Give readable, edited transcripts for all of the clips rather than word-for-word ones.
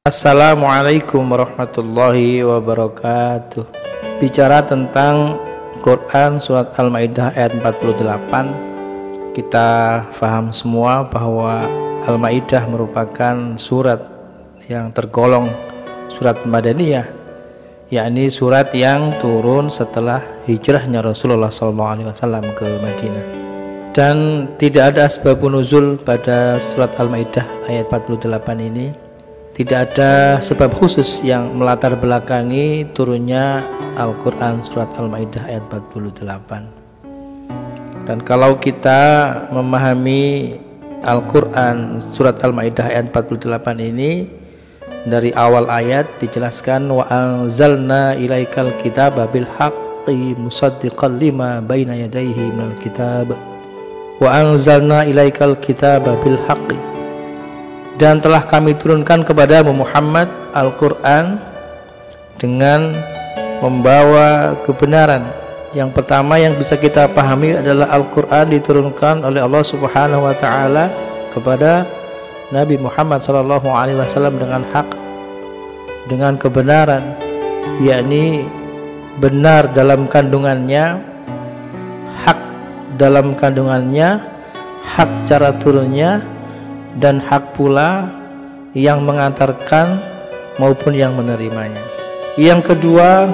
Assalamualaikum warahmatullahi wabarakatuh. Bicara tentang Quran surat Al-Maidah ayat 48, kita paham semua bahwa Al-Maidah merupakan surat yang tergolong surat Madaniyah, yakni surat yang turun setelah hijrahnya Rasulullah SAW ke Madinah. Dan tidak ada asbabun nuzul pada surat Al-Maidah ayat 48 ini. Tidak ada sebab khusus yang melatar belakangi turunnya Al-Quran surat Al-Maidah ayat 48. Dan kalau kita memahami Al-Quran surat Al-Maidah ayat 48 ini, dari awal ayat dijelaskan wa anzalna ilaikal kitaba bil haqqi musaddiqan lima baina yadayhi minal kitab wa anzalna ilaikal kitaba bil haqqi, dan telah kami turunkan kepadamu Muhammad Al-Quran dengan membawa kebenaran. Yang pertama yang bisa kita pahami adalah Al-Quran diturunkan oleh Allah Subhanahu wa Ta'ala kepada Nabi Muhammad SAW dengan hak, dengan kebenaran, yakni benar dalam kandungannya, hak dalam kandungannya, hak cara turunnya, dan hak pula yang mengantarkan maupun yang menerimanya. Yang kedua,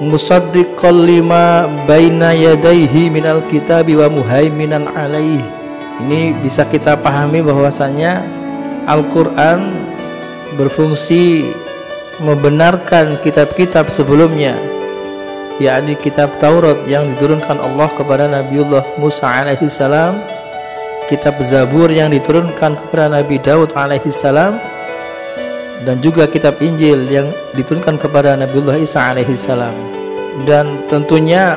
musaddiqal lima baina yadayhi minal kitabi wa muhaiminan alaihi. Ini bisa kita pahami bahwasanya Al-Quran berfungsi membenarkan kitab-kitab sebelumnya, yakni kitab Taurat yang diturunkan Allah kepada Nabiullah Musa alaihissalam, kitab Zabur yang diturunkan kepada Nabi Daud alaihissalam, dan juga kitab Injil yang diturunkan kepada Nabiullah Isa alaihissalam. Dan tentunya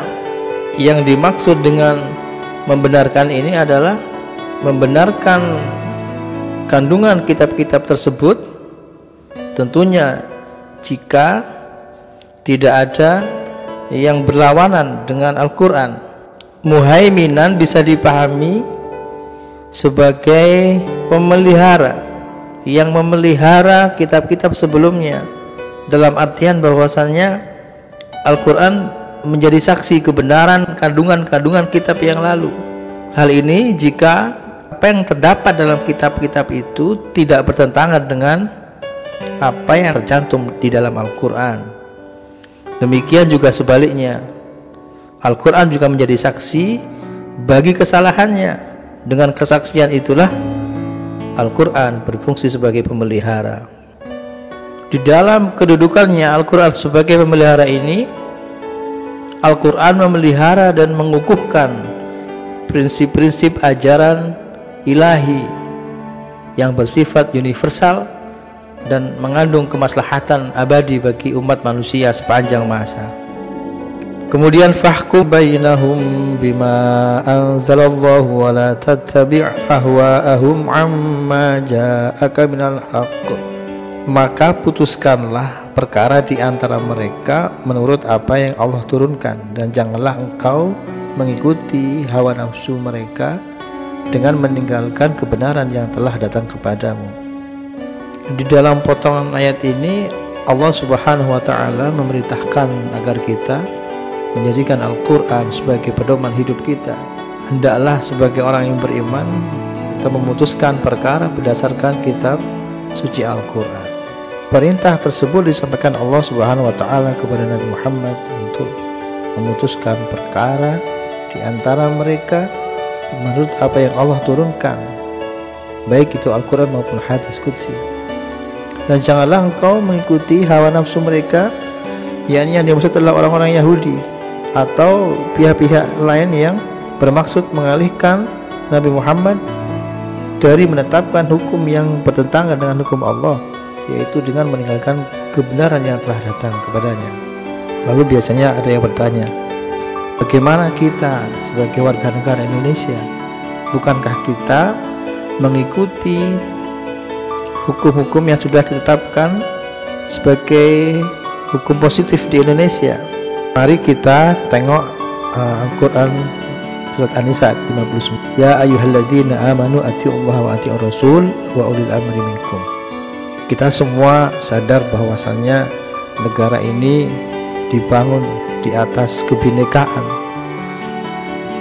yang dimaksud dengan membenarkan ini adalah membenarkan kandungan kitab-kitab tersebut, tentunya jika tidak ada yang berlawanan dengan Al-Quran. Muhaiminan bisa dipahami sebagai pemelihara yang memelihara kitab-kitab sebelumnya, dalam artian bahwasannya Al-Quran menjadi saksi kebenaran kandungan-kandungan kitab yang lalu. Hal ini jika apa yang terdapat dalam kitab-kitab itu tidak bertentangan dengan apa yang tercantum di dalam Al-Quran. Demikian juga sebaliknya, Al-Quran juga menjadi saksi bagi kesalahannya. Dengan kesaksian itulah Al-Quran berfungsi sebagai pemelihara. Di dalam kedudukannya Al-Quran sebagai pemelihara ini, Al-Quran memelihara dan mengukuhkan prinsip-prinsip ajaran ilahi yang bersifat universal dan mengandung kemaslahatan abadi bagi umat manusia sepanjang masa. Kemudian fahkum bainahum bima anzalallahu wa la tattabi' ahwa'ahum amma ja'aka minal haqq. Maka putuskanlah perkara di antara mereka menurut apa yang Allah turunkan, dan janganlah engkau mengikuti hawa nafsu mereka dengan meninggalkan kebenaran yang telah datang kepadamu. Di dalam potongan ayat ini Allah Subhanahu wa Ta'ala memerintahkan agar kita menjadikan Al-Quran sebagai pedoman hidup kita. Hendaklah sebagai orang yang beriman kita memutuskan perkara berdasarkan kitab suci Al-Quran. Perintah tersebut disampaikan Allah Subhanahu wa Ta'ala kepada Nabi Muhammad untuk memutuskan perkara di antara mereka menurut apa yang Allah turunkan, baik itu Al-Quran maupun hadis qudsi. Dan janganlah engkau mengikuti hawa nafsu mereka, yakni yang dimaksud adalah orang-orang Yahudi atau pihak-pihak lain yang bermaksud mengalihkan Nabi Muhammad dari menetapkan hukum yang bertentangan dengan hukum Allah, yaitu dengan meninggalkan kebenaran yang telah datang kepadanya. Lalu biasanya ada yang bertanya, bagaimana kita sebagai warga negara Indonesia? Bukankah kita mengikuti hukum-hukum yang sudah ditetapkan sebagai hukum positif di Indonesia? Mari kita tengok Al-Quran surat An-Nisa 59. Ya ayyuhalladzina amanu atiullaha wa atiur rasul wa ulil amri minkum. Kita semua sadar bahwasannya negara ini dibangun di atas kebinekaan,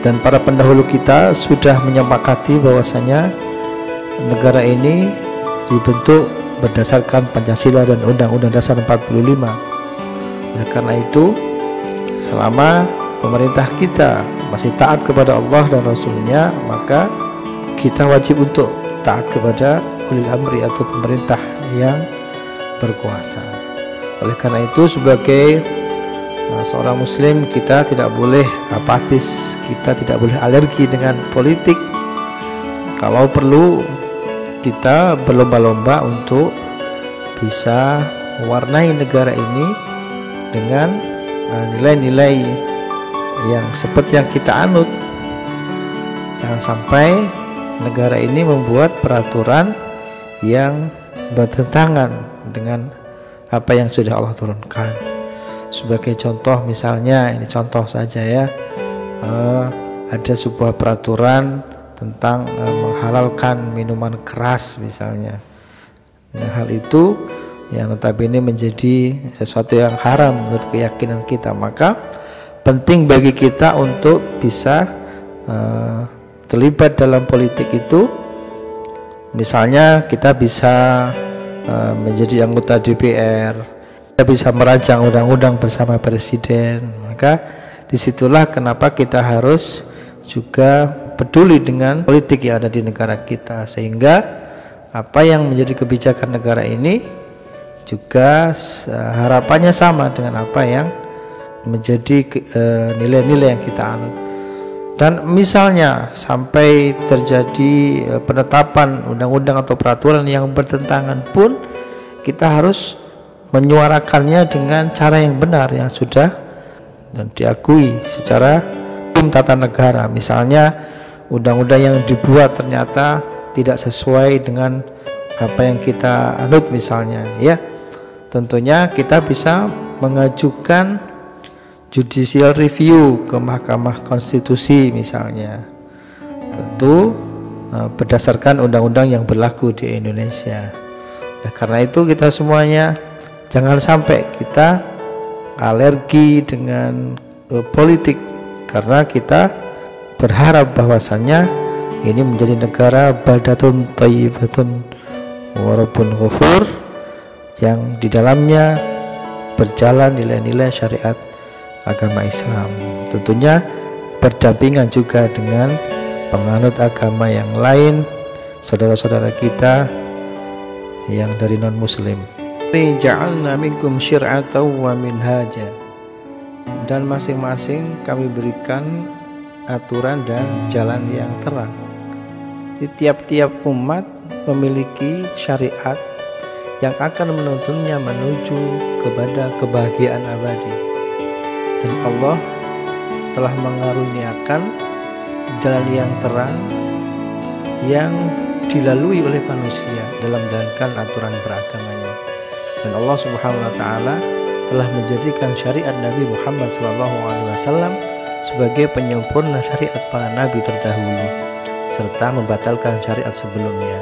dan para pendahulu kita sudah menyepakati bahwasanya negara ini dibentuk berdasarkan Pancasila dan Undang-Undang Dasar 45. Oleh karena itu, selama pemerintah kita masih taat kepada Allah dan Rasulnya, maka kita wajib untuk taat kepada ulil amri atau pemerintah yang berkuasa. Oleh karena itu, sebagai seorang muslim, kita tidak boleh apatis, kita tidak boleh alergi dengan politik. Kalau perlu, kita berlomba-lomba untuk bisa mewarnai negara ini dengan nilai-nilai yang seperti yang kita anut. Jangan sampai negara ini membuat peraturan yang bertentangan dengan apa yang sudah Allah turunkan. Sebagai contoh, misalnya, ini contoh saja ya, ada sebuah peraturan tentang menghalalkan minuman keras misalnya. Nah, hal itu yang notabene menjadi sesuatu yang haram menurut keyakinan kita, maka penting bagi kita untuk bisa terlibat dalam politik itu. Misalnya kita bisa menjadi anggota DPR, kita bisa merancang undang-undang bersama presiden. Maka disitulah kenapa kita harus juga peduli dengan politik yang ada di negara kita, sehingga apa yang menjadi kebijakan negara ini juga harapannya sama dengan apa yang menjadi nilai-nilai yang kita anut. Dan misalnya sampai terjadi penetapan undang-undang atau peraturan yang bertentangan pun, kita harus menyuarakannya dengan cara yang benar, yang sudah dan diakui secara hukum tata negara. Misalnya undang-undang yang dibuat ternyata tidak sesuai dengan apa yang kita anut misalnya, ya tentunya kita bisa mengajukan judicial review ke Mahkamah Konstitusi misalnya, tentu berdasarkan undang-undang yang berlaku di Indonesia. Nah, karena itu kita semuanya jangan sampai kita alergi dengan politik, karena kita berharap bahwasannya ini menjadi negara baldatun thayyibatun wa rabbun ghafur, yang di dalamnya berjalan nilai-nilai syariat agama Islam, tentunya berdampingan juga dengan penganut agama yang lain, saudara-saudara kita yang dari non-muslim. Ja'alna minkum syir'atan wa minhaja, dan masing-masing kami berikan aturan dan jalan yang terang. Di tiap-tiap umat memiliki syariat yang akan menuntunnya menuju kepada kebahagiaan abadi. Dan Allah telah mengaruniakan jalan yang terang yang dilalui oleh manusia dalam menjalankan aturan beragamanya. Dan Allah Subhanahu wa taala telah menjadikan syariat Nabi Muhammad SAW sebagai penyempurna syariat para nabi terdahulu, serta membatalkan syariat sebelumnya.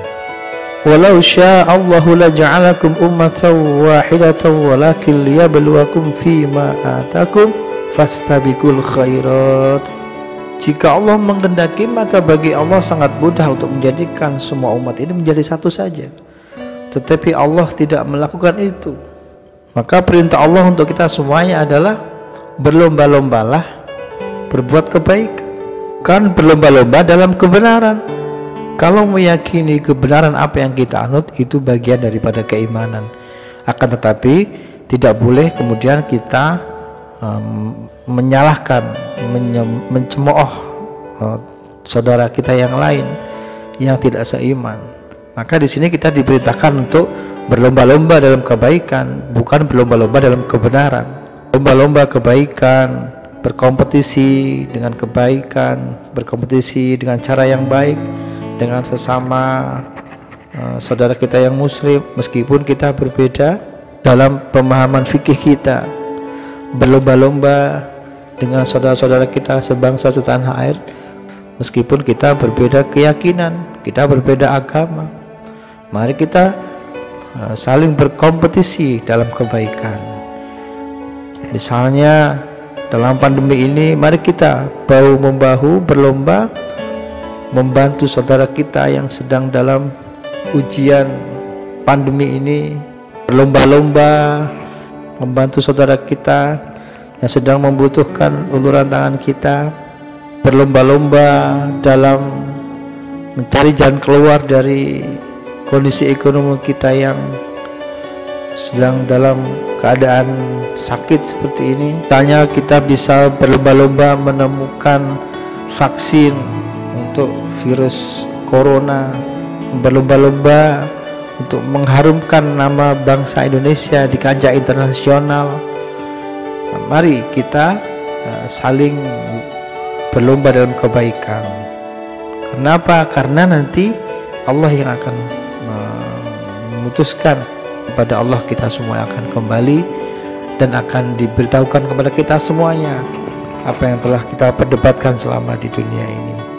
Walau sya'allahu laja'alakum ummatan wahidatan walakin liyabluwakum fima atakum fastabiqul khairat. Jika Allah menghendaki, maka bagi Allah sangat mudah untuk menjadikan semua umat ini menjadi satu saja. Tetapi Allah tidak melakukan itu. Maka perintah Allah untuk kita semuanya adalah berlomba-lombalah berbuat kebaikan, bukan berlomba-lomba dalam kebenaran. Kalau meyakini kebenaran apa yang kita anut, itu bagian daripada keimanan. Akan tetapi tidak boleh kemudian kita menyalahkan, mencemooh saudara kita yang lain yang tidak seiman. Maka di sini kita diperintahkan untuk berlomba-lomba dalam kebaikan, bukan berlomba-lomba dalam kebenaran. Lomba-lomba kebaikan, berkompetisi dengan kebaikan, berkompetisi dengan cara yang baik dengan sesama saudara kita yang muslim, meskipun kita berbeda dalam pemahaman fikih kita. Berlomba-lomba dengan saudara-saudara kita sebangsa setanah air, meskipun kita berbeda keyakinan, kita berbeda agama. Mari kita saling berkompetisi dalam kebaikan. Misalnya dalam pandemi ini, mari kita bahu membahu berlomba membantu saudara kita yang sedang dalam ujian pandemi ini, berlomba-lomba membantu saudara kita yang sedang membutuhkan uluran tangan kita, berlomba-lomba dalam mencari jalan keluar dari kondisi ekonomi kita yang sedang dalam keadaan sakit seperti ini. Misalnya kita bisa berlomba-lomba menemukan vaksin untuk virus corona, berlomba-lomba untuk mengharumkan nama bangsa Indonesia di kancah internasional. Mari kita saling berlomba dalam kebaikan. Kenapa? Karena nanti Allah yang akan memutuskan. Kepada Allah kita semua akan kembali dan akan diberitahukan kepada kita semuanya apa yang telah kita perdebatkan selama di dunia ini.